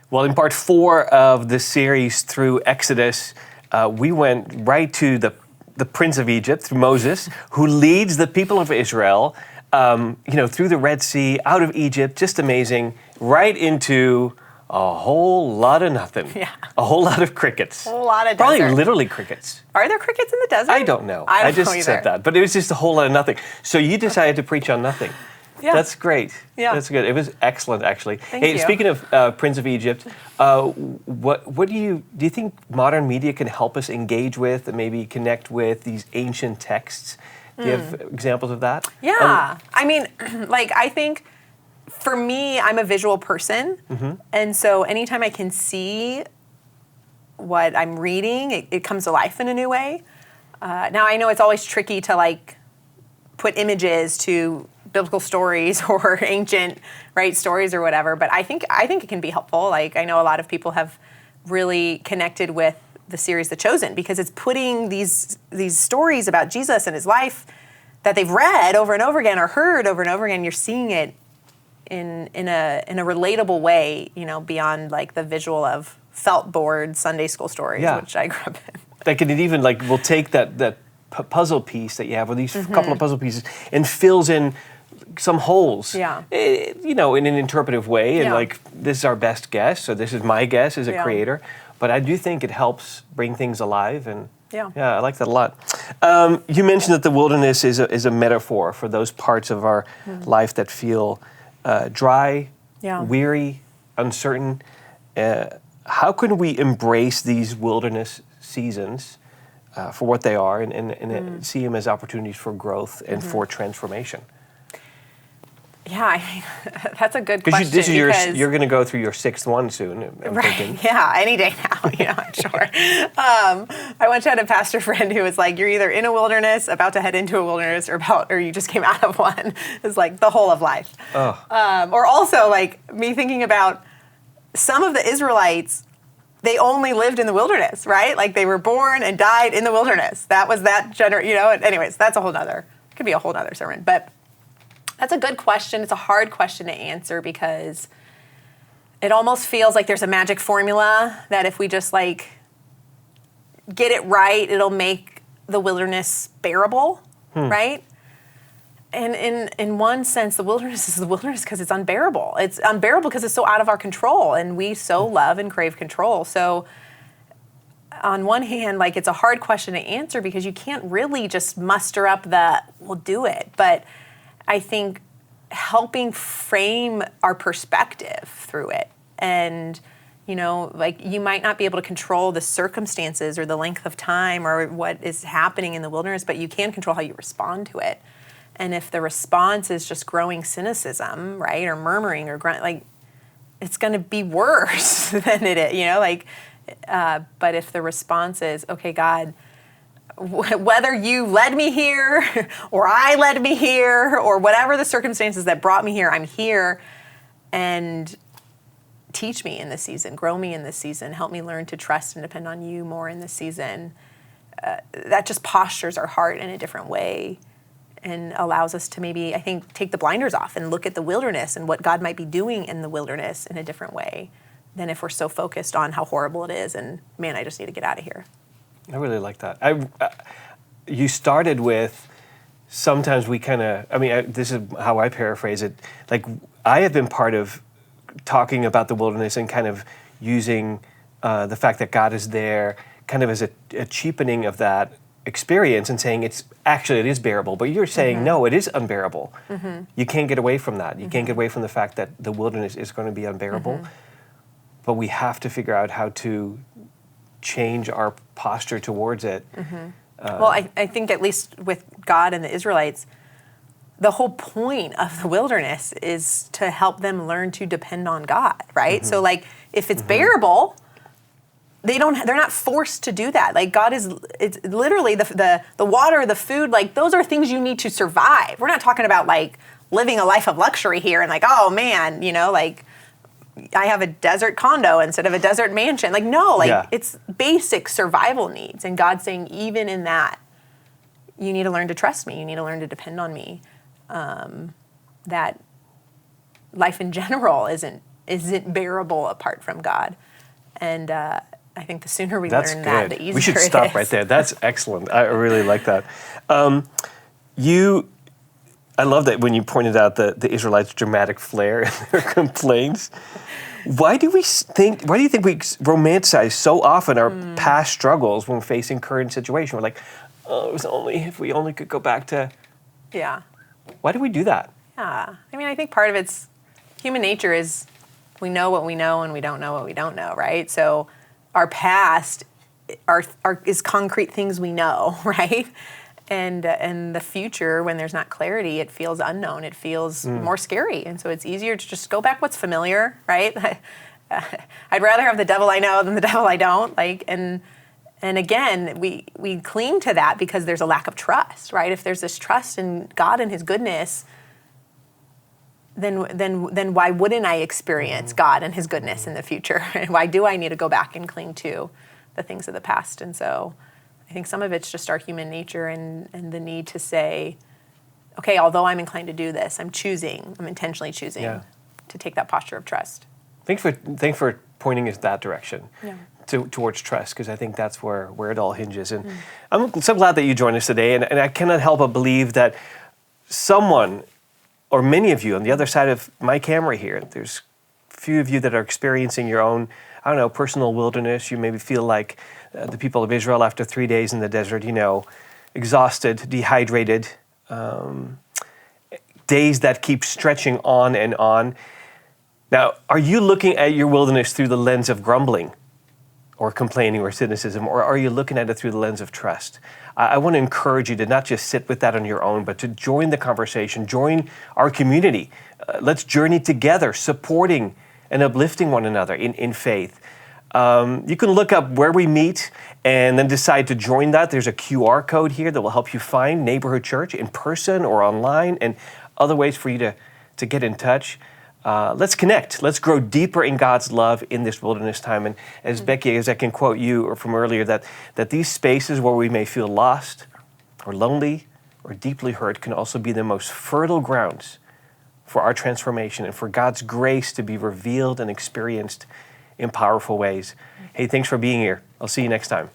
Well, in part 4 of the series through Exodus, we went right to the Prince of Egypt, through Moses, who leads the people of Israel, through the Red Sea, out of Egypt, just amazing, right into a whole lot of nothing. Yeah. A whole lot of crickets. A whole lot of Probably desert. literally crickets. Are there crickets in the desert? I don't know. I don't just know said either. that. But it was just a whole lot of nothing. So you decided to preach on nothing. Yeah. That's great. Yeah. That's good. It was excellent, actually. Thank you. Speaking of Prince of Egypt, what do you think modern media can help us engage with and maybe connect with these ancient texts? Do you have examples of that? Yeah. I think for me, I'm a visual person. And so anytime I can see what I'm reading, it comes to life in a new way. Now, I know it's always tricky to put images to biblical stories or ancient stories or whatever, but I think it can be helpful. I know a lot of people have really connected with the series The Chosen because it's putting these stories about Jesus and his life that they've read over and over again or heard over and over again. You're seeing it in a relatable way, beyond the visual of felt board Sunday school stories, which I grew up in. It even we'll take that puzzle piece that you have, or these couple of puzzle pieces, and fills in some holes, in an interpretive way, and this is our best guess, so this is my guess as a creator, but I do think it helps bring things alive, and I like that a lot. You mentioned that the wilderness is a metaphor for those parts of our life that feel dry, weary, uncertain. How can we embrace these wilderness seasons for what they are and see them as opportunities for growth and for transformation? Yeah, that's a good question. Because you're going to go through your 6th one soon. I'm thinking. Yeah, any day now, I'm sure. I once had a pastor friend who was like, you're either in a wilderness, about to head into a wilderness, or you just came out of one. It's the whole of life. Oh. Or also me thinking about some of the Israelites, they only lived in the wilderness, right? They were born and died in the wilderness. That was that anyways, that's could be a whole nother sermon, but that's a good question. It's a hard question to answer because it almost feels like there's a magic formula that if we just get it right, it'll make the wilderness bearable, right? And in one sense, the wilderness is the wilderness because it's unbearable. It's unbearable because it's so out of our control, and we so love and crave control. So on one hand, it's a hard question to answer because you can't really just muster up we'll do it. But I think helping frame our perspective through it, and you might not be able to control the circumstances or the length of time or what is happening in the wilderness, but you can control how you respond to it. And if the response is just growing cynicism, right, or murmuring or it's going to be worse than it is, but if the response is, okay, God, whether you led me here or I led me here or whatever the circumstances that brought me here, I'm here, and teach me in this season, grow me in this season, help me learn to trust and depend on you more in this season. That just postures our heart in a different way and allows us to maybe, I think, take the blinders off and look at the wilderness and what God might be doing in the wilderness in a different way than if we're so focused on how horrible it is and, man, I just need to get out of here. I really like that. You started with, sometimes we kind of, this is how I paraphrase it, I have been part of talking about the wilderness and kind of using the fact that God is there kind of as a cheapening of that experience and saying it is bearable, but you're saying no, it is unbearable. You can't get away from that. You can't get away from the fact that the wilderness is going to be unbearable, but we have to figure out how to change our posture towards it. Well, I think at least with God and the Israelites, the whole point of the wilderness is to help them learn to depend on God, right? So if it's bearable, they're not forced to do that. God it's literally the water, the food, those are things you need to survive. We're not talking about living a life of luxury here and oh man, I have a desert condo instead of a desert mansion. It's basic survival needs. And God's saying, even in that, you need to learn to trust me. You need to learn to depend on me. That life in general isn't isn't bearable apart from God. And I think the sooner we learn that, the easier it is. We should stop right there. That's excellent. I really like that. I love that when you pointed out the Israelites' dramatic flair and their complaints. Why do you think we romanticize so often our past struggles when facing current situation? We're like, oh, if we only could go back to. Yeah. Why do we do that? Yeah. I mean, I think part of it's human nature is we know what we know and we don't know what we don't know, right? So our past is concrete things we know, right? And the future, when there's not clarity, it feels unknown. It feels more scary. And so it's easier to just go back what's familiar, right? I'd rather have the devil I know than the devil I don't. And again, we cling to that because there's a lack of trust, right? If there's this trust in God and his goodness, then why wouldn't I experience God and his goodness in the future? And why do I need to go back and cling to the things of the past? And so I think some of it's just our human nature and the need to say, okay, although I'm inclined to do this, I'm intentionally choosing to take that posture of trust. Thanks for pointing us that direction towards trust, because I think that's where it all hinges. And I'm so glad that you joined us today, and I cannot help but believe that someone, or many of you on the other side of my camera here, there's a few of you that are experiencing your own, personal wilderness. You maybe feel like the people of Israel after 3 days in the desert, exhausted, dehydrated, days that keep stretching on and on. Now, are you looking at your wilderness through the lens of grumbling or complaining or cynicism, or are you looking at it through the lens of trust? I want to encourage you to not just sit with that on your own, but to join the conversation, join our community. Let's journey together, supporting and uplifting one another in faith. You can look up where we meet and then decide to join that. There's a QR code here that will help you find Neighborhood Church in person or online, and other ways for you to get in touch. Let's connect. Let's grow deeper in God's love in this wilderness time. And as Becky, as I can quote you from earlier, that these spaces where we may feel lost or lonely or deeply hurt can also be the most fertile grounds for our transformation and for God's grace to be revealed and experienced in powerful ways. Hey, thanks for being here. I'll see you next time.